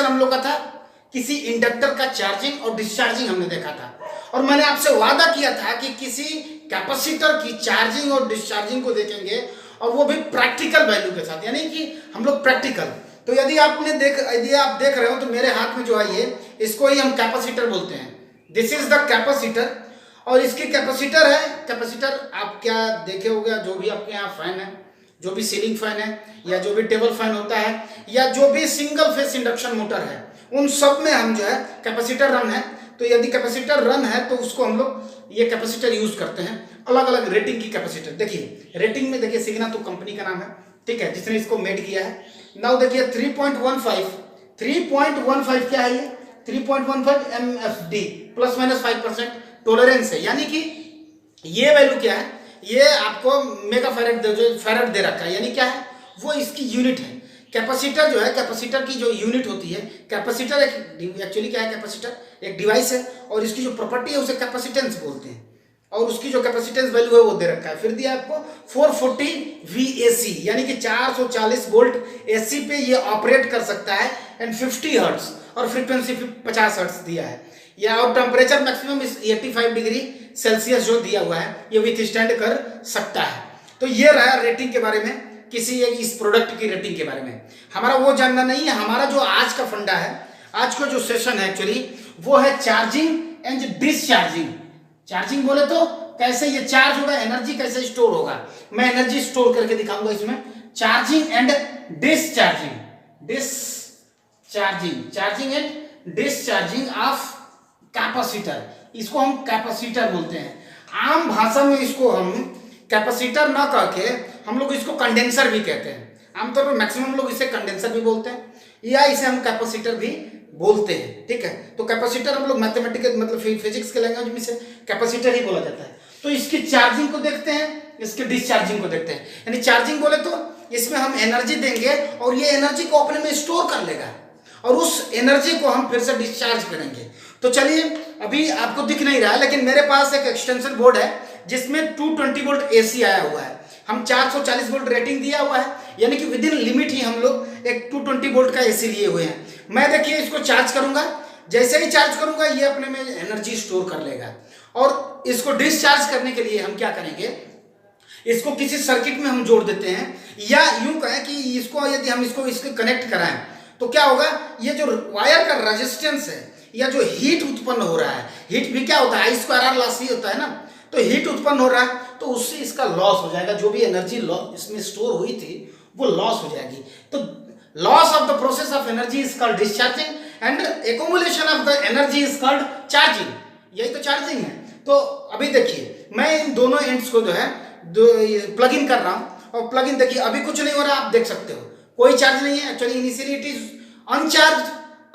हम लोग का था किसी इंडक्टर का चार्जिंग और डिस्चार्जिंग हमने देखा था, और मैंने आपसे वादा किया था कि किसी कैपेसिटर की चार्जिंग और डिस्चार्जिंग को देखेंगे, और वो भी प्रैक्टिकल वैल्यू के साथ, यानी कि हम लोग प्रैक्टिकल। तो यदि आप देख रहे हो तो मेरे हाथ में जो है ये, इसको ही हम कैपेसिटर बोलते हैं। दिस इज द कैपेसिटर, और इसकी कैपेसिटर है, कैपेसिटर आप क्या देखे होगा, जो भी आपके यहाँ फैन है, जो भी सीलिंग फैन है, या जो भी टेबल फैन होता है, या जो भी सिंगल फेस इंडक्शन मोटर है, उन सब में हम जो है कैपेसिटर रन है। तो यदि कैपेसिटर रन है तो उसको हम लोग ये कैपेसिटर यूज करते हैं, अलग अलग रेटिंग की कैपेसिटर। देखिए रेटिंग में देखिए सिग्ना तो कंपनी का नाम है, ठीक है, जिसने इसको मेड किया है। नाउ देखिए 3.15 क्या है ये, 3.15 MFD प्लस माइनस 5% टॉलरेंस है, यानी कि ये वैल्यू क्या है, ये आपको मेगा फैराड दे रखा है, यानी क्या है, वो इसकी यूनिट है। कैपेसिटर जो है, कैपेसिटर की जो यूनिट होती है, कैपेसिटर एक्चुअली क्या है, कैपेसिटर एक डिवाइस है, और इसकी जो प्रॉपर्टी है उसे कैपेसिटेंस बोलते हैं, और उसकी जो कैपेसिटेंस वैल्यू है वो दे रखा है। फिर दिया आपको 440 VAC, यानी कि 440 वोल्ट एसी पे ये ऑपरेट कर सकता है, एंड 50 हर्ट्ज, और फ्रीक्वेंसी 50 हर्ट्ज दिया है, या और टेम्परेचर मैक्सिमम 85 डिग्री सेल्सियस जो दिया हुआ है, ये विथ स्टैंड कर सकता है। तो ये रहा रेटिंग के बारे में, किसी एक इस प्रोडक्ट की रेटिंग के बारे में। हमारा वो जानना नहीं है, हमारा जो आज का फंडा है, आज का जो सेशन है एक्चुअली, वो है चार्जिंग एंड डिस्चार्जिंग। चार्जिंग बोले तो कैसे ये चार्ज होगा, एनर्जी कैसे स्टोर होगा, मैं एनर्जी स्टोर करके दिखाऊंगा इसमें। Charging and charging and discharging of capacitor, इसको हम कैपेसिटर बोलते हैं। आम भाषा में इसको हम कैपेसिटर ना कह के हम लोग इसको कंडेंसर भी कहते हैं। आमतौर पर मैक्सिमम लोग इसे कंडेंसर भी बोलते हैं, या इसे हम कैपेसिटर भी बोलते हैं, ठीक है। तो कैपेसिटर हम लोग मैथमेटिकल मतलब फिजिक्स के लैंग्वेज में से कैपेसिटर ही बोला जाता है। तो इसकी चार्जिंग को देखते हैं, इसके डिस्चार्जिंग को देखते हैं। यानी चार्जिंग बोले तो इसमें हम एनर्जी देंगे, और ये एनर्जी को अपने में स्टोर कर लेगा, और उस एनर्जी को हम फिर से डिस्चार्ज करेंगे। तो चलिए, अभी आपको दिख नहीं रहा है, लेकिन मेरे पास एक एक्सटेंशन बोर्ड है जिसमें 220 वोल्ट AC आया हुआ है। हम 440 वोल्ट रेटिंग दिया हुआ है, यानी कि विद इन लिमिट ही हम लोग एक 220 वोल्ट का AC लिए हुए हैं। मैं देखिए इसको चार्ज करूंगा, जैसे ही चार्ज करूंगा ये अपने में एनर्जी स्टोर कर लेगा, और इसको डिस्चार्ज करने के लिए हम क्या करेंगे, इसको किसी सर्किट में हम जोड़ देते हैं, या यूं कहें कि इसको यदि हम इसको कनेक्ट कराएं तो क्या होगा, ये जो वायर का रेजिस्टेंस है, या जो हीट उत्पन्न हो रहा है, हीट भी क्या होता है, I2R लॉस ही होता है ना, तो हीट उत्पन्न हो रहा है, तो उससे इसका लॉस हो जाएगा, जो भी एनर्जी इसमें स्टोर हुई थी वो लॉस हो जाएगी। तो loss of the process of energy is called discharging, and accumulation of the energy is called charging. यही तो चार्जिंग है। तो अभी देखिए मैं इन दोनों एंड्स को जो है प्लग इन कर रहा हूं, और प्लग इन देखिए अभी कुछ नहीं हो रहा, आप देख सकते हो कोई चार्ज नहीं है, एक्चुअली इनिशियली इट इज अनचार्ज।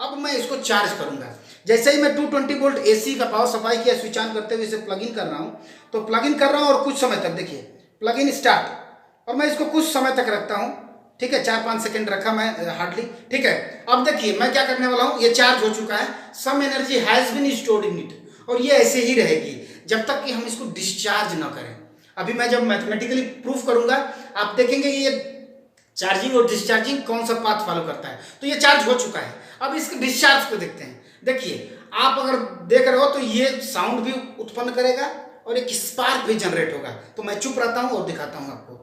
अब मैं इसको चार्ज करूंगा, जैसे ही मैं 220 वोल्ट AC का पावर सप्लाई किया, स्विच ऑन करते हुए इसे प्लग इन कर रहा हूं, तो प्लग इन कर रहा हूं, और कुछ समय तक देखिए प्लग इन स्टार्ट, और मैं इसको कुछ समय तक रखता हूं, ठीक है, 4-5 सेकंड रखा मैं हार्डली, ठीक है। अब देखिए मैं क्या करने वाला हूं, ये चार्ज हो चुका है, some energy has been stored in it, और ये ऐसे ही रहेगी जब तक कि हम इसको डिस्चार्ज ना करें। अभी मैं जब मैथमेटिकली प्रूफ करूंगा, आप देखेंगे कि ये चार्जिंग और डिस्चार्जिंग कौन सा पाथ फॉलो करता है। तो ये चार्ज हो चुका है, अब इसके डिस्चार्ज को देखते हैं। देखिए आप अगर देख रहे हो तो ये साउंड भी उत्पन्न करेगा, और एक स्पार्क भी जनरेट होगा। तो मैं चुप रहता हूं और दिखाता हूं आपको।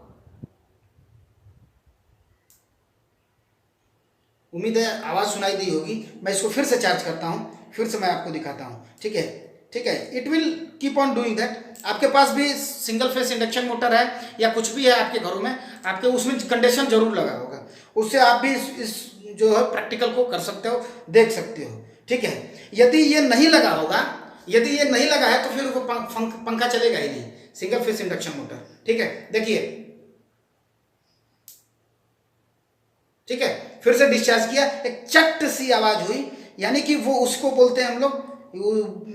उम्मीद है आवाज सुनाई दी होगी। मैं इसको फिर से चार्ज करता हूं, फिर से मैं आपको दिखाता हूं, ठीक है, ठीक है। It will keep on doing that. आपके पास भी सिंगल फेस इंडक्शन मोटर है, या कुछ भी है आपके घरों में, आपके उसमें कंडीशन जरूर लगा होगा, उससे आप भी इस जो है प्रैक्टिकल को कर सकते हो, देख सकते हो, ठीक है। यदि ये नहीं लगा होगा, यदि ये नहीं लगा है, तो फिर वो पंखा चलेगा ही नहीं, सिंगल फेस इंडक्शन मोटर, ठीक है। देखिए, ठीक है, फिर से डिस्चार्ज किया, एक चट सी आवाज हुई, यानी कि वो उसको बोलते हैं हम लोग,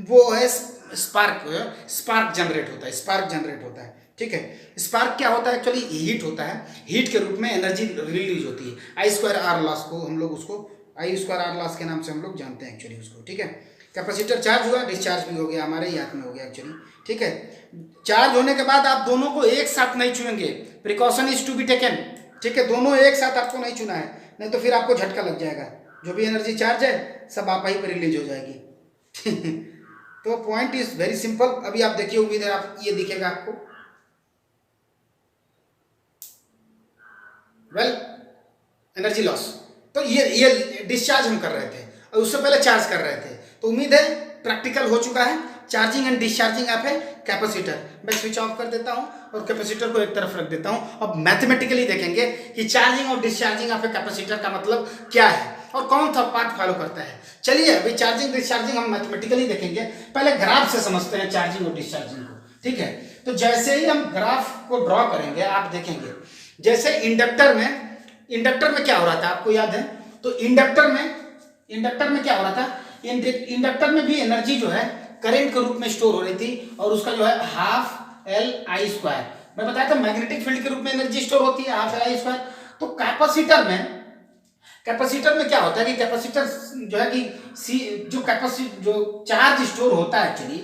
वो है स्पार्क जनरेट होता है, स्पार्क जनरेट होता है, ठीक है। स्पार्क क्या होता है, एक्चुअली हीट होता है, हीट के रूप में एनर्जी रिलीज होती है। I2R लॉस को हम लोग उसको I2R लॉस के नाम से हम लोग जानते हैं एक्चुअली उसको, ठीक है। कैपेसिटर चार्ज हुआ, डिस्चार्ज भी हो गया, हमारे ही हाथ में हो गया एक्चुअली, ठीक है। चार्ज होने के बाद आप दोनों को एक साथ नहीं छुएंगे, precaution is to be taken, ठीक है। दोनों एक साथ आपको नहीं छूना है, नहीं तो फिर आपको झटका लग जाएगा, जो भी एनर्जी चार्ज है सब आप ही पर रिलीज हो जाएगी। तो पॉइंट इज वेरी सिंपल। अभी आप देखिए, उम्मीद है आप ये दिखेगा आपको। वेल, एनर्जी लॉस, तो ये डिस्चार्ज हम कर रहे थे और उससे पहले चार्ज कर रहे थे। तो उम्मीद है प्रैक्टिकल हो चुका है। चार्जिंग एंड डिस्चार्जिंग आप है कैपेसिटर। मैं स्विच ऑफ कर देता हूं और कैपेसिटर को एक तरफ रख देता हूं। अब मैथमेटिकली देखेंगे कि चार्जिंग और डिस्चार्जिंग ऑफ ए कैपेसिटर का मतलब क्या है और कौन सा पार्ट फॉलो करता है। चलिए अभी चार्जिंग डिस्चार्जिंग हम मैथमेटिकली देखेंगे। पहले ग्राफ से समझते हैं चार्जिंग और डिस्चार्जिंग को, ठीक है। तो जैसे ही हम ग्राफ को ड्रॉ करेंगे आप देखेंगे, जैसे इंडक्टर में क्या हो रहा था आपको याद है। तो इंडक्टर में क्या हो रहा था, इंडक्टर में भी एनर्जी जो है करंट के रूप में स्टोर हो रही थी और उसका जो है हाफ एल आई स्क्वायर, मैं बताया था मैग्नेटिक फील्ड के रूप में एनर्जी स्टोर होती है हाफ एल आई स्क्वायर। तो कैपेसिटर में क्या होता है कि कैपेसिटर जो है कि जो चार्ज स्टोर होता है, एक्चुअली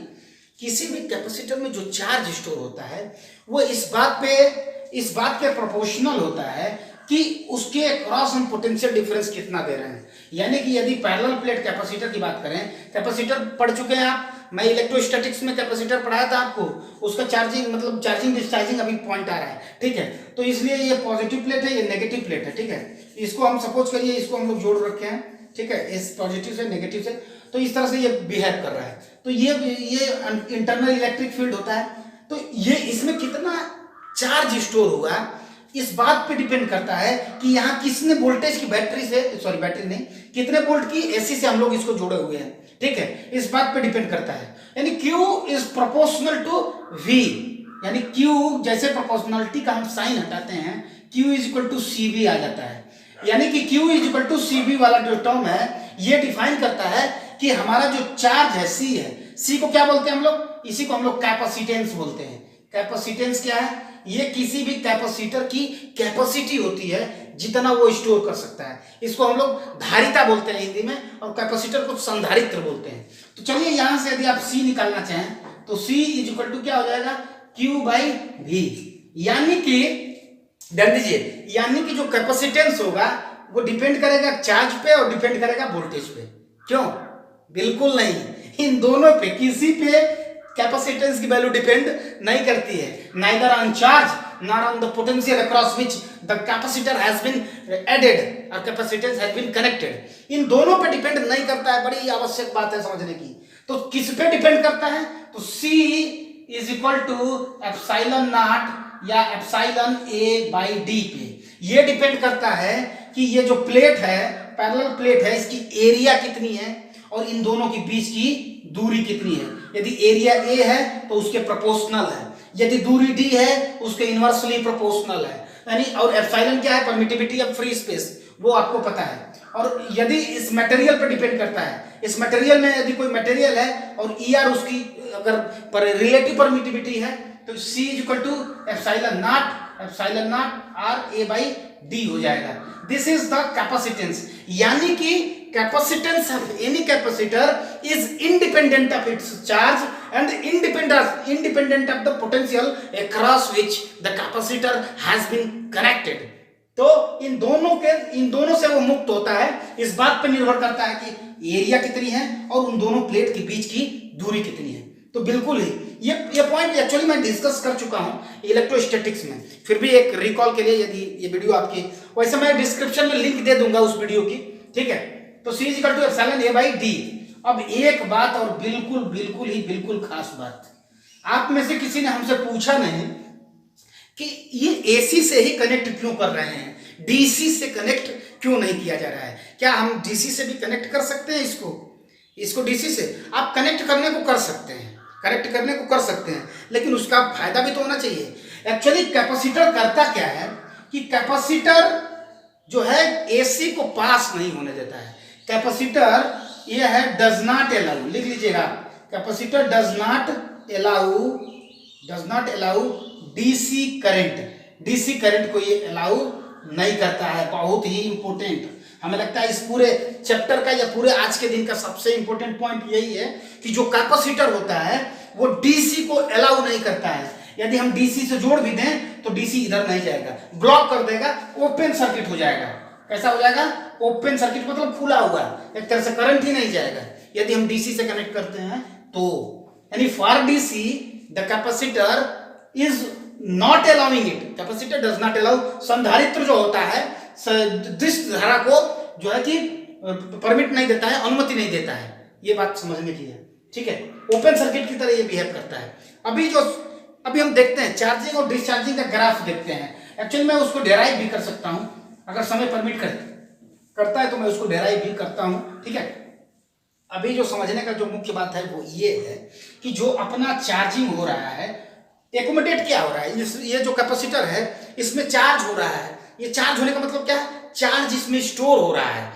किसी भी कैपेसिटर में जो चार्ज स्टोर होता है वो इस बात के प्रोपोर्शनल होता है कि उसके क्रॉस हम पोटेंशियल डिफरेंस कितना दे रहे हैं। यानी कि यदि पैरेलल प्लेट कैपेसिटर की बात करें, कैपेसिटर पढ़ चुके हैं आप, मैं इलेक्ट्रोस्टैटिक्स में कैपेसिटर पढ़ाया था आपको, उसका चार्जिंग डिस्चार्जिंग अभी पॉइंट आ रहा है, ठीक है। तो इसलिए ये पॉजिटिव प्लेट है, ये नेगेटिव प्लेट है, ठीक है। इसको हम सपोज करिए, इसको हम लोग जोड़ रखे हैं, ठीक है, इस पॉजिटिव से नेगेटिव से। तो इस तरह से ये बिहेव कर रहा है। तो ये इंटरनल इलेक्ट्रिक फील्ड होता है। तो ये इसमें कितना चार्ज स्टोर हुआ इस बात पे डिपेंड करता है कि यहाँ किसने वोल्टेज की बैटरी नहीं, कितने वोल्ट की एसी से हम लोग इसको जोड़े हुए हैं, ठीक है। इस बात पे डिपेंड करता है। यानी Q is proportional to V, यानी Q जैसे प्रोपोर्शनलिटी का हम साइन हटाते हैं Q is equal to CV आ जाता है। यानी कि Q is equal to CV वाला जो टर्म है ये डिफाइन करता है कि हमारा जो चार्ज है C है, C को क्या बोलते हैं हम लोग, इसी को हम लोग कैपेसिटेंस बोलते हैं। कैपेसिटेंस क्या है, ये किसी भी कैपेसिटर की कैपेसिटी होती है जितना वो स्टोर कर सकता है। इसको हम लोग धारिता बोलते हैं हिंदी में, और कैपेसिटर को संधारित्र बोलते हैं। तो चलिए यहां से यदि आप C निकालना चाहें तो C इज इक्वल टू क्या हो जाएगा, Q बाई V। यानी कि जो कैपेसिटेंस होगा वो डिपेंड करेगा चार्ज पे और डिपेंड करेगा वोल्टेज पे। क्यों? बिल्कुल नहीं, इन दोनों पे, किसी पे कैपेसिटेंस की वैल्यू डिपेंड नहीं करती है, neither on charge not on the potential across which the capacitor has been added और कैपेसिटेंस हैज बीन कनेक्टेड। इन दोनों पे डिपेंड नहीं करता है, बड़ी आवश्यक बात है समझने की। तो किस पे डिपेंड करता है, तो C is equal to epsilon not या एप्सिलॉन A बाई D पे ये डिपेंड करता है कि ये जो प्लेट है, पैरेलल प्लेट है, इसकी एरिया कितनी है और इन दोनों के बीच की दूरी कितनी है। यदि एरिया A है तो उसके प्रोपोर्शनल है, यदि दूरी D है उसके इनवर्सली प्रोपोर्शनल है। यानी और एप्सिलॉन क्या है, परमिटिविटी ऑफ फ्री स्पेस, वो आपको पता है। और यदि इस मटेरियल पर डिपेंड करता है, इस मटेरियल में यदि कोई मटेरियल है और ER उसकी अगर रिलेटिव परमिटिविटी है तो C is equal to epsilon not R A by D हो जाएगा। This is the capacitance. यानी कि capacitance of any capacitor is independent of its charge and independent of the potential across which the capacitor has been connected। तो इन दोनों से वो मुक्त होता है। इस बात पर निर्भर करता है कि एरिया कितनी है और उन दोनों प्लेट के बीच की दूरी कितनी है। तो बिल्कुल ही ये पॉइंट एक्चुअली मैं डिस्कस कर चुका हूं इलेक्ट्रोस्टैटिक्स में, फिर भी एक रिकॉल के लिए, यदि ये वीडियो आपकी, वैसे मैं डिस्क्रिप्शन में लिंक दे दूंगा उस वीडियो की, ठीक है। तो C equal to epsilon A by D। अब एक बात और बिल्कुल खास बात, आप में से किसी ने हमसे पूछा नहीं कि ये AC से ही कनेक्ट क्यों कर रहे हैं, DC से कनेक्ट क्यों नहीं किया जा रहा है। क्या हम DC से भी कनेक्ट कर सकते हैं इसको DC से? आप कनेक्ट करने को कर सकते हैं, लेकिन उसका फायदा भी तो होना चाहिए। एक्चुअली कैपेसिटर करता क्या है कि कैपेसिटर जो है AC को पास नहीं होने देता है। कैपेसिटर ये है डज नॉट अलाउ, लिख लीजिएगा, capacitor does not allow DC current को ये अलाउ नहीं करता है। बहुत ही इंपॉर्टेंट, हमें लगता है इस पूरे चैप्टर का या पूरे आज के दिन का सबसे इंपॉर्टेंट पॉइंट यही है कि जो कैपेसिटर होता है वो DC को अलाउ नहीं करता है। यदि हम DC से जोड़ भी दें तो DC इधर नहीं जाएगा, ब्लॉक कर देगा, ओपन सर्किट हो जाएगा। कैसा हो जाएगा, ओपन सर्किट मतलब खुला हुआ, एक तरह से करंट ही नहीं जाएगा यदि हम डीसी से कनेक्ट करते हैं तो। यानी for DC the capacitor is not allowing it, capacitor does not allow, संधारित्र जो होता है सदिश धारा को जो है कि परमिट नहीं देता है, अनुमति नहीं देता है, ये बात समझने की है, ठीक है। ओपन सर्किट की तरह ये बिहेव करता है। अभी हम देखते हैं चार्जिंग और डिस्चार्जिंग का ग्राफ देखते हैं। एक्चुअली मैं उसको डेराइव भी कर सकता हूं, अगर समय परमिट करता है तो मैं उसको डेराइव भी करता हूं, ठीक है। अभी जो समझने का जो मुख्य बात है वो ये है कि जो अपना चार्जिंग हो रहा है, एकोमोडेट क्या हो रहा है, ये जो कैपेसिटर है इसमें चार्ज हो रहा है। ये चार्ज होने का मतलब क्या है, चार्ज इसमें स्टोर हो रहा है,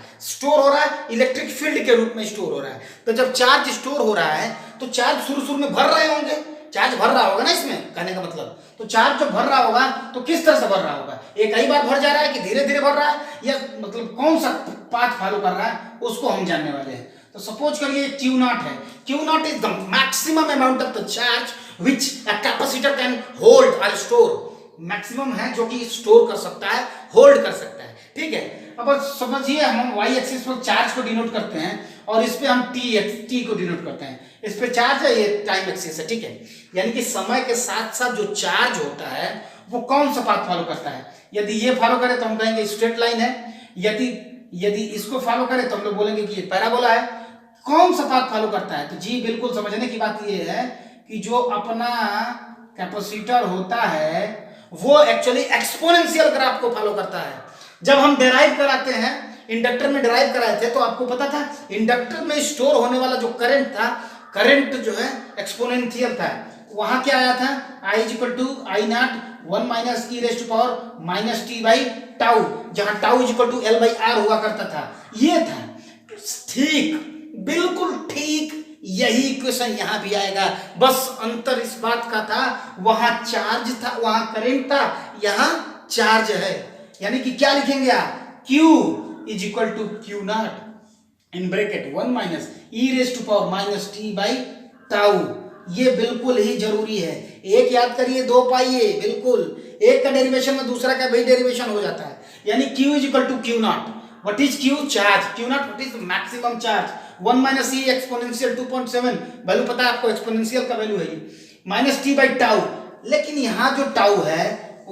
इलेक्ट्रिक फील्ड के रूप में स्टोर हो रहा है। तो जब चार्ज स्टोर हो रहा है तो चार्ज शुरू में भर रहे होंगे, चार्ज भर रहा होगा ना इसमें, कहने का मतलब। तो चार्ज जब भर रहा होगा तो किस तरह से भर रहा होगा, एक ही बार भर जा रहा है कि धीरे धीरे भर रहा है, या मतलब कौन सा पाथ फॉलो कर रहा है उसको हम जानने वाले हैं। तो सपोज करिए Q नॉट है, Q not is the maximum amount of the charge which a capacitor can hold और स्टोर, मैक्सिमम है जो कि स्टोर कर सकता है, होल्ड कर सकता है, ठीक है। अब समझिए हम वाई एक्सिस पर चार्ज को डिनोट करते हैं और इस पे हम टी को डिनोट करते हैं, इस पे चार्ज है, ये टाइम एक्सिस है, ठीक है। यानी कि समय के साथ साथ जो चार्ज होता है वो कौन सा पाथ फॉलो करता है। यदि ये फॉलो करे तो हम कहेंगे स्ट्रेट लाइन है, यदि इसको फॉलो करे तो हम लोग बोलेंगे कि ये पैराबोला है। कौन सा पाथ फॉलो करता है, तो जी बिल्कुल समझने की बात ये है कि जो अपना कैपेसिटर होता है वो एक्चुअली एक्सपोनेंशियल ग्राफ को फॉलो करता है। जब हम डेराइव कराते हैं, इंडक्टर में डेराइव कराए थे तो आपको पता था इंडक्टर में स्टोर होने वाला जो करंट था, करंट जो है एक्सपोनेंशियल था। वहां क्या आया था, I = I not 1 - e - t/τ, जहां τ = L/R हुआ करता था, ये था। ठीक, बिल्कुल ठीक, यही इक्वेशन यहां भी आएगा, बस अंतर इस बात का था, वहां चार्ज था, वहां करंट था, यहां चार्ज है। यानी कि क्या लिखेंगे आप, Q = Q not in bracket 1 - e - t/τ। ये बिल्कुल ही जरूरी है, एक याद करिए दो पाइए, बिल्कुल एक का डेरिवेशन में दूसरा का भी डेरिवेशन हो जाता है। यानी Q = Q not, what is Q, charge, Q not what is maximum charge, 1 - e exponential 2.7, value पता है आपको, एक्सपोनेंशियल का वैल्यू है ये, -t/τ। लेकिन यहाँ जो टाउ है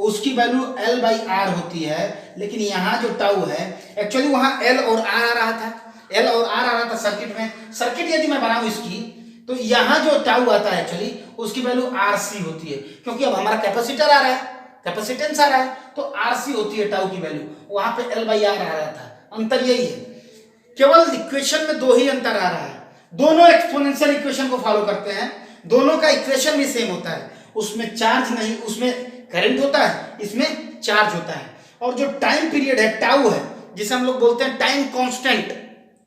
उसकी वैल्यू L/R होती है, लेकिन यहाँ जो टाउ है एक्चुअली वहां L और R आ रहा था, L और R आ रहा था सर्किट में। सर्किट यदि मैं बनाऊं इसकी तो यहाँ जो टाउ आता है एक्चुअली उसकी वैल्यू RC होती है, क्योंकि अब हमारा कैपेसिटर आ रहा है, कैपेसिटेंस आ रहा है, तो RC होती है टाउ की वैल्यू, वहां पे L/R आ रहा था। अंतर यही है, केवल इक्वेशन में दो ही अंतर आ रहा है, दोनों एक्सपोनेंशियल इक्वेशन को फॉलो करते हैं, दोनों का इक्वेशन भी सेम होता है, उसमें चार्ज नहीं, उसमें करंट होता है, इसमें चार्ज होता है। और जो टाइम पीरियड है टाउ है, जिसे हम लोग बोलते हैं टाइम कांस्टेंट,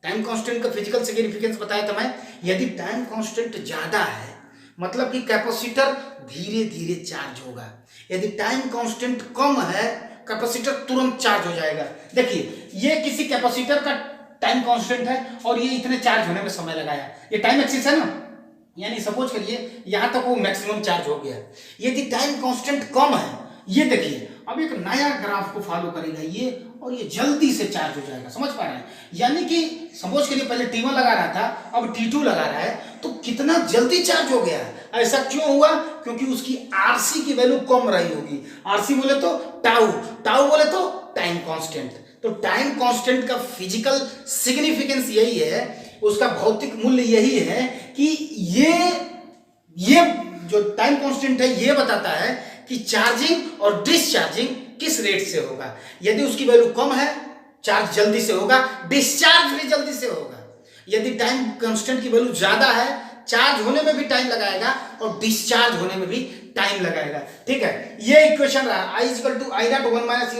टाइम कांस्टेंट का फिजिकल सिग्निफिकेंस बताया था मैं। यदि टाइम कांस्टेंट ज्यादा है मतलब कि कैपेसिटर धीरे धीरे चार्ज होगा, यदि टाइम कांस्टेंट कम है कैपेसिटर तुरंत चार्ज हो जाएगा। देखिए ये किसी कैपेसिटर का टाइम कांस्टेंट है और ये इतने चार्ज होने में समय लगाया, ये टाइम एक्सिस है ना, यानी सपोज करिए यहां तक वो मैक्सिमम चार्ज हो गया। यदि टाइम कांस्टेंट कम है, ये देखिए अब एक नया ग्राफ को फॉलो करेगा ये, और ये जल्दी से चार्ज हो जाएगा, समझ पा रहे हैं। यानी कि सपोज करिए पहले T1 लगा रहा था, अब T2 लगा रहा है, तो कितना जल्दी चार्ज हो गया। ऐसा क्यों हुआ, क्योंकि उसकी RC की वैल्यू कम रही होगी। RC बोले तो टाउ, टाउ बोले तो टाइम कांस्टेंट। तो टाइम कांस्टेंट का फिजिकल सिग्निफिकेंस यही है, उसका भौतिक मूल्य यही है कि ये जो टाइम कांस्टेंट है ये बताता है कि चार्जिंग और डिस्चार्जिंग किस रेट से होगा। यदि उसकी वैल्यू कम है चार्ज जल्दी से होगा, डिस्चार्ज भी जल्दी से होगा। यदि टाइम कांस्टेंट की वैल्यू ज्यादा है चार्ज होने में भी टाइम लगाएगा और डिस्चार्ज होने में भी टाइम लगाएगा, ठीक है। ये इक्वेशन रहा, I = I नॉट 1 -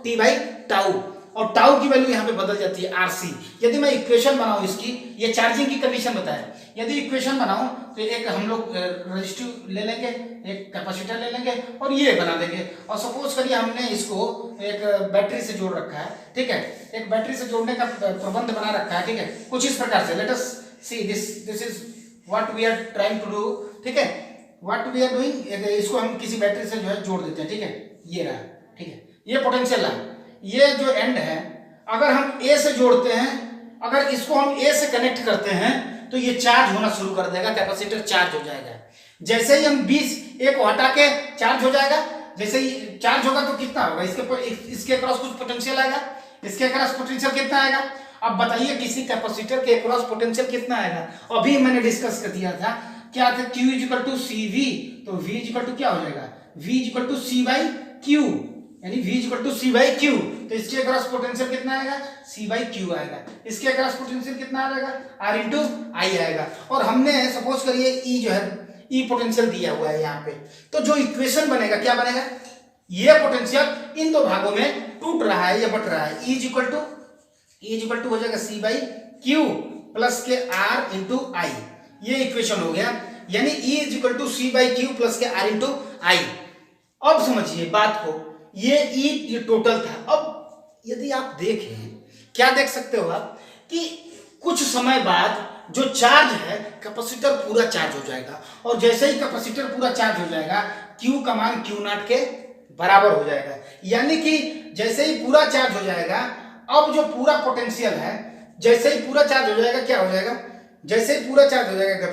e/t/τ, और टाउ की वैल्यू यहाँ पे बदल जाती है RC। यदि मैं इक्वेशन बनाऊं इसकी, ये चार्जिंग की कंडीशन बताया, यदि इक्वेशन बनाऊं तो एक हम लोग रेजिस्टिव ले लेंगे, एक कैपेसिटर ले लेंगे और ये बना देंगे। और सपोज करिए हमने इसको एक बैटरी से जोड़ रखा है, ठीक है, एक बैटरी से जोड़ने का प्रबंध बना रखा है, ठीक है, कुछ इस प्रकार से। Let us see this is what we are trying to do, ठीक है, व्हाट वी आर डूइंग। इसको हम किसी बैटरी से जो है जोड़ देते हैं, ठीक है, ये रहा, ठीक है, ये पोटेंशियल है, ये जो एंड है अगर हम ए से जोड़ते हैं, अगर इसको हम ए से कनेक्ट करते हैं तो ये चार्ज होना शुरू कर देगा, कैपेसिटर चार्ज हो जाएगा। जैसे ही हम 20 ए को हटा के चार्ज हो जाएगा, जैसे ही चार्ज होगा तो कितना होगा, इसके अक्रॉस कुछ पोटेंशियल आएगा, इसके अक्रॉस पोटेंशियल कितना आएगा। अब बताइए किसी कैपेसिटर के अक्रॉस पोटेंशियल कितना आएगा। अभी मैंने डिस्कस कर दिया था, क्या था, Q equal to C V, तो V इक्वल टू क्या हो जाएगा, V equal to C by Q, यानी V equal to C by Q. तो इसके अक्रॉस पोटेंशियल कितना आएगा, C बाई क्यू आएगा। इसके अक्रॉस पोटेंशियल कितना आएगा, R इंटू आई आएगा। और हमने सपोज करिए E जो है, E पोटेंशियल दिया हुआ है यहाँ पे, तो जो इक्वेशन बनेगा क्या बनेगा, ये पोटेंशियल इन दो भागों में टूट रहा है या बट रहा है। E इक्वल टू हो जाएगा C बाई क्यू प्लस के R इंटू आई, ये इक्वेशन हो गया, यानी E equal to C by Q plus के R इंटू आई। अब समझिए बात को, ये E ये टोटल था। अब यदि आप देखें, क्या देख सकते हो आप कि कुछ समय बाद जो चार्ज है, कैपेसिटर पूरा चार्ज हो जाएगा, और जैसे ही कैपेसिटर पूरा चार्ज हो जाएगा Q का मान Q नॉट के बराबर हो जाएगा। यानी कि जैसे ही पूरा चार्ज हो जाएगा, अब जो पूरा पोटेंशियल है, जैसे ही पूरा चार्ज हो जाएगा क्या हो जाएगा, जैसे ही पूरा चार्ज हो जाएगा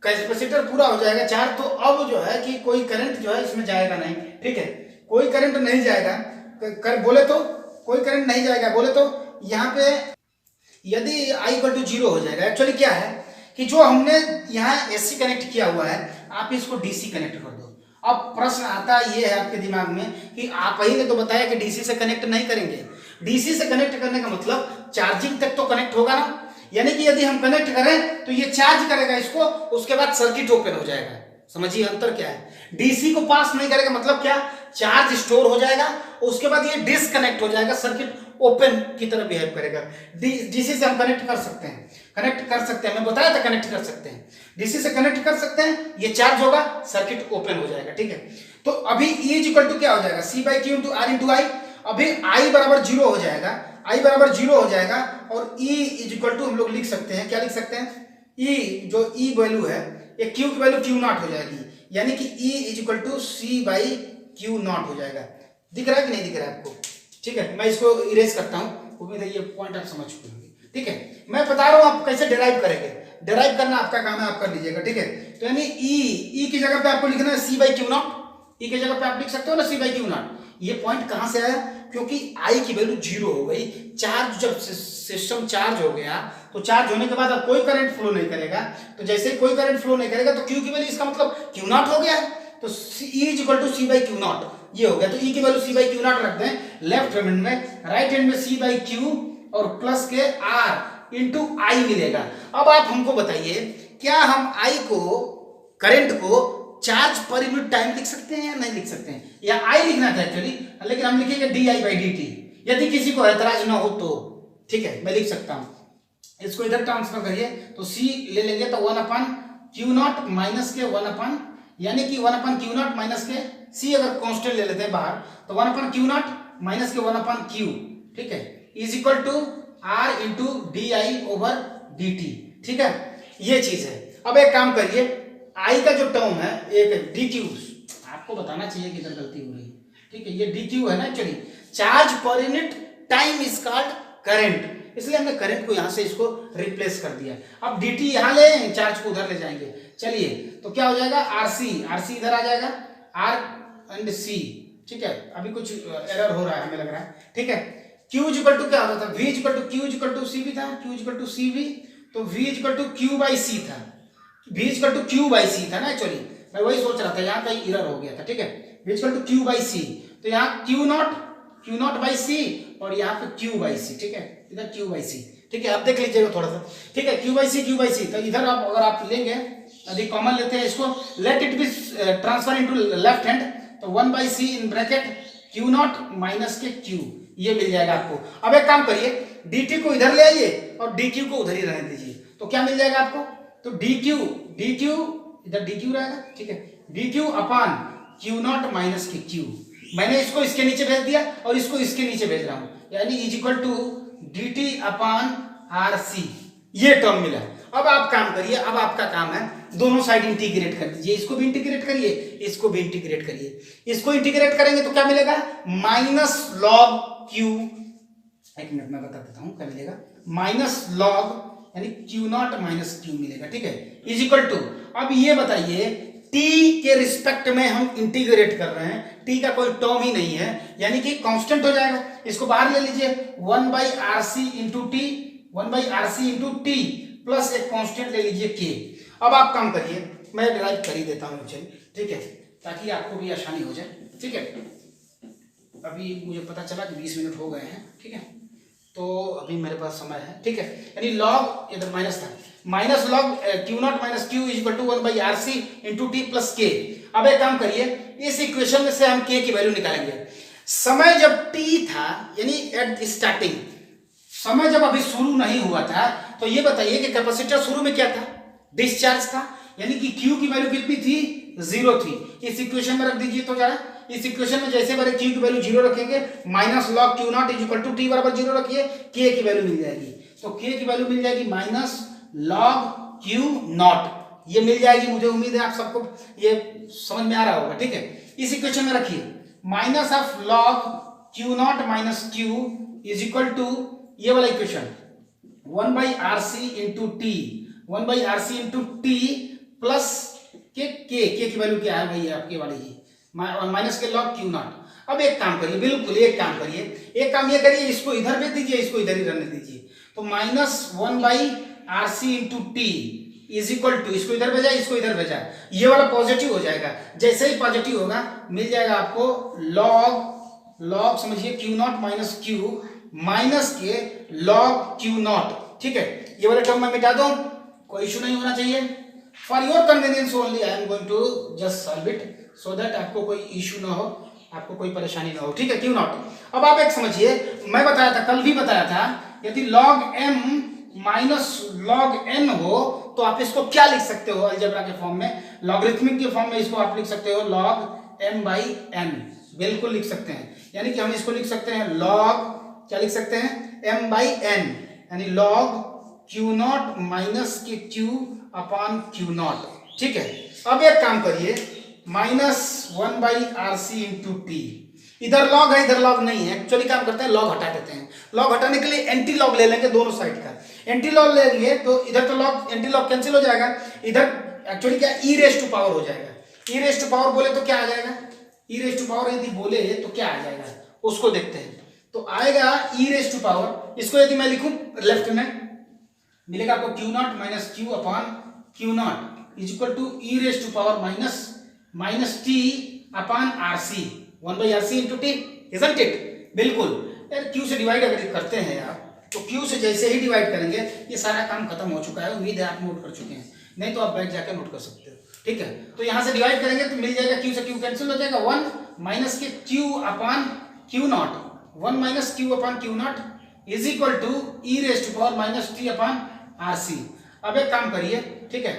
कैपेसिटर पूरा हो जाएगा चार्ज, तो अब जो है कि कोई करंट जो है इसमें जाएगा नहीं, ठीक है, कोई करंट नहीं जाएगा। बोले तो कोई करंट नहीं जाएगा, बोले तो यहाँ पे यदि I इक्वल टू 0 हो जाएगा। एक्चुअली क्या है कि जो हमने यहाँ AC कनेक्ट किया हुआ है, आप इसको DC कनेक्ट कर दो। अब प्रश्न आता ये है आपके दिमाग में कि आप ही ने तो बताया कि DC से कनेक्ट नहीं करेंगे। DC से कनेक्ट करने का मतलब चार्जिंग तक तो कनेक्ट होगा ना, यानी कि यदि हम कनेक्ट करें तो ये चार्ज करेगा इसको, उसके बाद सर्किट ओपन हो जाएगा। समझिए अंतर क्या है, डीसी को पास नहीं करेगा मतलब क्या, चार्ज स्टोर हो जाएगा, उसके बाद ये डिसकनेक्ट हो जाएगा, सर्किट ओपन की तरह बिहेव करेगा। डीसी से हम कनेक्ट कर सकते हैं, मैं बताया था कनेक्ट कर सकते हैं, डीसी से कनेक्ट कर सकते हैं, ये चार्ज होगा, सर्किट ओपन हो जाएगा, ठीक है। तो अभी E इक्वल टू क्या हो जाएगा, C by Q into R into I. अभी I बराबर 0 हो जाएगा, I बराबर 0 हो जाएगा, और E इक्वल टू हम लोग लिख सकते हैं, क्या लिख सकते हैं, E जो E वैल्यू है, ये Q की वैल्यू Q नॉट हो जाएगी, यानी कि E equal to C by Q not हो जाएगा। दिख रहा है कि नहीं दिख रहा है आपको, ठीक है। मैं इसको इरेज करता हूँ, उम्मीद है ये पॉइंट आप समझ चुके होंगे, ठीक है। मैं बता रहा हूँ आप कैसे डिराइव करेंगे, डिराइव करना आपका काम है, आप कर लीजिएगा, ठीक है। तो यानी E की जगह पे आपको लिखना है C by Q not, E की जगह पे आप लिख सकते हो ना C बाई क्यू नॉट। ये पॉइंट कहां से आया, क्योंकि I की वैल्यू 0 हो गई, चार्ज जब सिस्टम चार्ज हो गया तो चार्ज होने के बाद अब कोई करंट फ्लो नहीं करेगा, तो जैसे कोई करंट फ्लो नहीं करेगा तो Q की वैल्यू, इसका मतलब Q नॉट हो गया, तो E equal to C by Q not ये हो गया। तो E की value C by Q not रख दें लेफ्ट हैंड में, राइट हैंड में C बाई क्यू और प्लस के R इंटू आई मिलेगा। अब आप हमको बताइए, क्या हम I को, करंट को चार्ज पर यूनिट टाइम लिख सकते हैं या नहीं लिख सकते हैं, या I लिखना था एक्चुअली, लेकिन हम लिखेंगे DI बाई DT, यदि किसी को ऐतराज ना हो तो, ठीक है, मैं लिख सकता हूं। इसको इधर ट्रांसफर करिए तो C ले लेंगे तो 1 अपन क्यू नॉट माइनस के 1 अपन, यानी कि 1 अपन क्यू नॉट माइनस के C, अगर कांस्टेंट ले लेते हैं बाहर तो 1 अपन क्यू नॉट माइनस के 1 अपन क्यू, ठीक है, is equal to R into DI over DT, ठीक है, ये चीज है। अब एक काम करिए, I का जो टर्म है, एक DQ, आपको बताना चाहिए कि इधर गलती हो रही है, ठीक है, ये DQ है ना, actually charge per unit time is called current, इसलिए हमने करंट को यहां से इसको रिप्लेस कर दिया। अब DT यहां ले, चार्ज को उधर ले जाएंगे, चलिए, तो क्या हो जाएगा, RC इधर आ जाएगा, R एंड C, ठीक है। अभी कुछ एरर हो रहा है हमें लग रहा है, ठीक है। Q इक्वल टू क्या होता था, V equal to Q equal to CV था, Q इक्वल टू CV, तो V equal to Q by C था, V equal to Q by C था ना, एक्चुअली मैं वही सोच रहा था, यहाँ कहीं एरर हो गया था, ठीक है। V equal to Q by C, तो यहाँ Q नॉट बाई C और यहाँ पे Q बाई C, ठीक है, इधर Q बाई C, ठीक है, आप देख लीजिएगा थोड़ा सा, ठीक है, Q बाई C, तो इधर आप अगर आप लेंगे, यदि कॉमन लेते हैं इसको, let it be transfer into left hand, तो 1 by C in bracket Q not minus के Q, ये मिल जाएगा आपको। अब एक काम करिए, DT को इधर ले आइए और DQ को उधर ही रहने दीजिए, तो क्या मिल जाएगा आपको, तो DQ इधर DQ रहेगा, ठीक है, DQ upon Q not minus के Q, मैंने इसको इसके नीचे भेज दिया और इसको इसके नीचे भेज रहा हूं, यानी is equal to DT upon RC, ये टर्म मिला। अब आप काम करिए, अब आपका काम है दोनों साइड इंटीग्रेट कर दीजिए, इसको भी इंटीग्रेट करिए, इसको भी इंटीग्रेट करिए। इसको इंटीग्रेट करेंगे तो क्या मिलेगा, माइनस लॉग Q एक मिनट में बता देता हूँ क्या मिलेगा, माइनस लॉग यानी क्यू नॉट माइनस क्यू मिलेगा, ठीक है, इज इक्वल टू, अब ये बताइए t के रिस्पेक्ट में हम इंटीग्रेट कर रहे हैं, t का कोई टर्म ही नहीं है यानी कि कांस्टेंट हो जाएगा, इसको बाहर ले लीजिए 1/RC into T, 1/RC into T plus एक कांस्टेंट ले लीजिए k। अब आप काम करिए, मैं डिराइव कर ही देता हूँ चलिए, ठीक है, ताकि आपको भी आसानी हो जाए, ठीक है। अभी मुझे पता चला कि 20 मिनट हो गए हैं, ठीक है, तो अभी मेरे पास समय है, ठीक है, यानी लॉग इधर माइनस था, minus log Q not minus Q is equal to 1/RC into T plus K. अब एक काम करिए, इस इक्वेशन में से हम के की वैल्यू निकालेंगे। समय जब टी था यानी एट स्टार्टिंग, समय जब अभी शुरू नहीं हुआ था, तो ये बताइए कि कैपेसिटर शुरू में क्या था, डिस्चार्ज था, यानी कि क्यू की वैल्यू कितनी थी, 0 थी। इस इक्वेशन में रख दीजिए तो जरा, इस इक्वेशन में जैसे बारे क्यू की वैल्यू 0 रखेंगे, minus log Q not is equal to T बराबर 0 रखिए, के की वैल्यू मिल जाएगी, तो के की वैल्यू मिल जाएगी माइनस लॉग क्यू नॉट, ये मिल जाएगी। मुझे उम्मीद है आप सबको ये समझ में आ रहा होगा, ठीक है। इस इक्वेशन में रखिए minus of log Q not minus Q is equal to ये वाला equation 1/RC into T, 1/RC into T plus K की वैल्यू क्या है भाई, आपके वाली ही माइनस के लॉग क्यू नॉट। अब एक काम करिए, बिल्कुल एक काम करिए, एक काम ये करिए, इसको इधर भेज दीजिए, इसको इधर ही रहने दीजिए, तो minus 1/RC into T is equal to, इसको इधर भेजा, इसको इधर भेजा, ये वाला पॉजिटिव हो जाएगा, जैसे ही पॉजिटिव होगा मिल जाएगा आपको लॉग समझिए Q not minus Q minus के लॉग क्यू नॉट, ठीक है। ये वाला टर्म मैं मिटा दूं, कोई इशू नहीं होना चाहिए। For your convenience only I am going to just solve it so that आपको कोई इशू ना हो, आपको कोई परेशानी ना हो, ठीक है, क्यू नॉट। अब आप एक समझिए, मैं बताया था, कल भी बताया था, यदि log m minus log n हो तो आप इसको क्या लिख सकते हो अलजेब्रा के फॉर्म में, लॉगरिथमिक के फॉर्म में इसको आप लिख सकते हो लॉग m/n, बिल्कुल लिख सकते हैं, यानी कि हम इसको लिख सकते हैं लॉग, क्या लिख सकते हैं, m/n, यानी लॉग क्यू नॉट माइनस के क्यू अपॉन क्यू नॉट, ठीक है। अब एक काम करिए, माइनस 1/RC इंटू टी, इधर लॉग है इधर लॉग नहीं है, एक्चुअली काम करते हैं लॉग हटा देते हैं, लॉग हटाने के लिए एंटी लॉग ले लेंगे दोनों साइड का, एंटी लॉग लेंगे तो इधर तो लॉग एंटी लॉग कैंसिल हो जाएगा, इधर एक्चुअली क्या ई रेज टू पावर हो जाएगा, ई रेज टू पावर बोले तो क्या आ जाएगा, ई रेज टू पावर यदि बोले तो क्या आ जाएगा उसको देखते हैं, तो आएगा ई रेज टू पावर, इसको यदि मैं लिखूं लेफ्ट में मिलेगा आपको Q not minus Q upon Q not is equal to E raise to power minus T upon RC 1/RC into T, isn't it, बिल्कुल यार, क्यू से डिवाइड अगर करते हैं आप तो क्यू से जैसे ही डिवाइड करेंगे ये सारा काम खत्म हो चुका है, उम्मीद है आप नोट कर चुके हैं, नहीं तो आप बैठ जाकर नोट कर सकते हो, ठीक है। तो यहां से डिवाइड करेंगे तो मिल जाएगा क्यू से क्यू कैंसिल हो जाएगा, 1 माइनस के Q upon Q not, 1 minus Q upon Q not is equal to E raise to power minus T upon RC। अब एक काम करिए, ठीक है,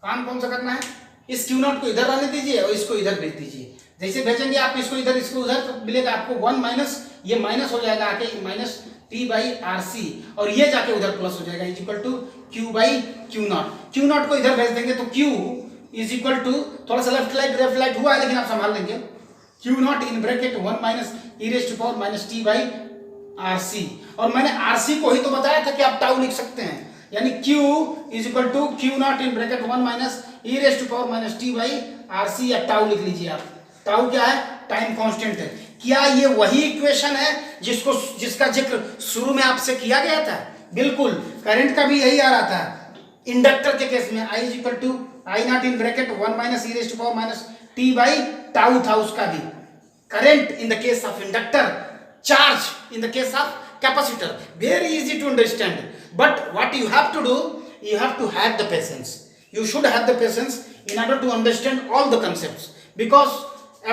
काम कौन सा करना है, इस क्यू नॉट को इधर रहने दीजिए और इसको इधर भेज दीजिए, जैसे भेजेंगे आप इसको इधर इसको उधर तो मिलेगा आपको 1 माइनस, ये माइनस हो जाएगा आके माइनस T/RC और ये जाके उधर प्लस हो जाएगा is equal to Q/Q not, Q not को इधर भेज देंगे तो Q इज इक्वल टू, थोड़ा सा लेफ्ट राइट हुआ है लेकिन आप संभाल लेंगे, Q not in bracket 1 minus E raise to power minus T/RC, और मैंने RC को ही तो बताया था कि आप टाउ लिख सकते हैं, यानी Q is equal to Q not in bracket 1 minus E raise to power minus T/RC, या टाउ लिख लीजिए आप, टाउ क्या है, टाइम कांस्टेंट है। क्या ये वही इक्वेशन है जिसका जिक्र शुरू में आपसे किया गया था, बिल्कुल, करंट का भी यही आ रहा था, इंडक्टर के केस में I is equal to I not in bracket 1 minus E raise to power minus T/टाउ था उसका भी, current in the case of inductor, charge in the case of capacitor, very easy to understand, but what you have to do, you have to have the patience, you should have the patience in order to understand all the concepts, because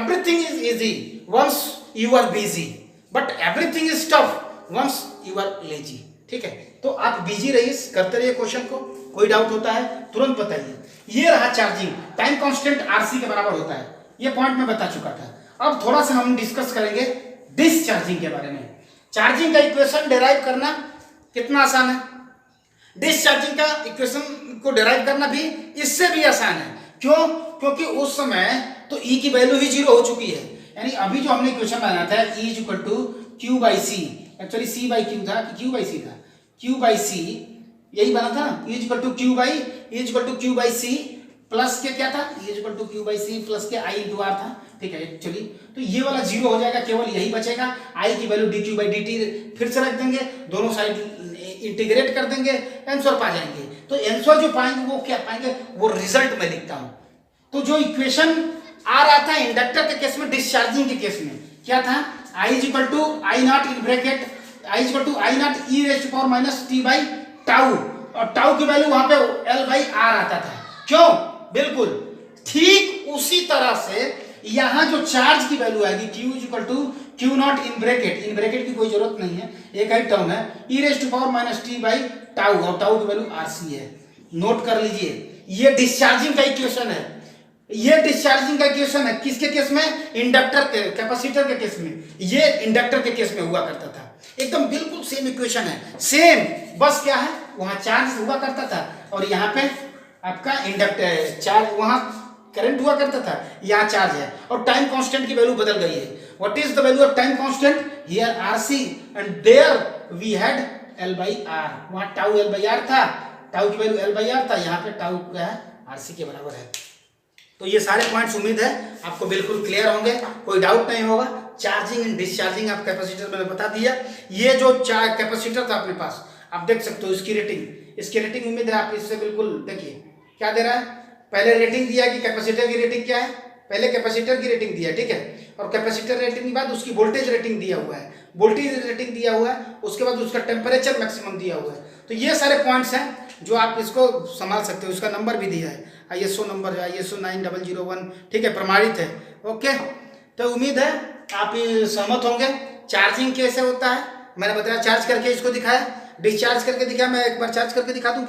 everything is easy once you are busy, but everything is tough once you are lazy, ठीक है। तो आप busy रहिए, करते रहिए question को, कोई doubt होता है तुरंत बताइए। ये रहा चार्जिंग, टाइम कांस्टेंट RC के बराबर होता है, ये पॉइंट मैं बता चुका था। अब थोड़ा सा हम डिस्कस करेंगे डिस्चार्जिंग के बारे में। चार्जिंग का इक्वेशन डिराइव करना कितना आसान है, डिस्चार्जिंग का इक्वेशन को डिराइव करना भी इससे भी आसान है, क्यों, क्योंकि उस समय तो E की वैल्यू ही 0 हो चुकी है, यानी अभी जो हमने इक्वेशन बनाया था E is equal to Q/C, actually C by Q था कि क्यू बाई सी था, क्यू बाई सी यही बना था ना, is equal to Q by C plus के क्या था, is equal to Q by C plus के आई इंटू आर था, ठीक है। एक्चुअली तो ये वाला जीरो हो जाएगा, केवल यही बचेगा, आई की value D Q by D T फिर से रख देंगे, दोनों साइड इंटीग्रेट कर देंगे, आंसर पा जाएंगे। तो आंसर जो पाएंगे वो क्या पाएंगे, वो रिजल्ट में लिखता हूं। तो जो इक्वेशन आ रहा था इंडक्टर के केस में, डिस्चार्जिंग के केस में क्या था, I is equal to I not in bracket I is equal to I not e raise to power minus T by tau, और टाउ की वैल्यू वहां पे एल बाई आर आता था। क्यों, बिल्कुल ठीक उसी तरह से यहां जो चार्ज की वैल्यू आएगी Q is equal to Q not in bracket की कोई जरूरत नहीं है, एक ही टर्म है, E raise to power minus T by tau, और टाउ की वैल्यू आर सी है। नोट कर लीजिए, ये डिस्चार्जिंग का इक्वेशन है, ये डिस्चार्जिंग का इक्वेशन है। किसके केस में, इंडक्टर के, कैपेसिटर के केस में, ये इंडक्टर के केस में हुआ करता था। एकदम बिल्कुल सेम इक्वेशन है, सेम, बस क्या है वहां चार्ज हुआ करता था और यहाँ पे आपका इंडक्टर चार्ज, वहां करंट हुआ करता था, यहाँ चार्ज है, और टाइम कांस्टेंट की वैल्यू बदल गई है। What is the value of time constant, here RC and there we had L by R, वहां टाउ एल बाई आर था, टाउ की वैल्यू एल बाई आर था, यहाँ पे टाउ क्या है आरसी के बराबर है। तो ये सारे पॉइंट्स उम्मीद है आपको बिल्कुल क्लियर होंगे, कोई डाउट नहीं होगा। चार्जिंग एंड डिस्चार्जिंग आप कैपेसिटर मैंने बता दिया। ये जो कैपेसिटर था अपने पास, आप देख सकते हो इसकी रेटिंग उम्मीद है आप इससे बिल्कुल देखिए क्या दे रहा है। पहले रेटिंग दिया कि कैपेसिटर की रेटिंग क्या है, पहले कैपेसिटर की रेटिंग दिया, ठीक है, और कैपेसिटर रेटिंग के बाद उसकी वोल्टेज रेटिंग दिया हुआ है, वोल्टेज रेटिंग दिया हुआ है, उसके बाद उसका टेम्परेचर मैक्सिमम दिया हुआ है। तो ये सारे पॉइंट्स हैं जो आप इसको संभाल सकते हो। इसका नंबर भी दिया है, ISO नंबर है ISO 9001, ठीक है, प्रमाणित है। ओके, तो उम्मीद है आप सहमत होंगे। चार्जिंग कैसे होता है मैंने बताया, चार्ज करके इसको दिखाया, डिस्चार्ज करके दिखाया, मैं एक बार चार्ज करके दिखा दूं।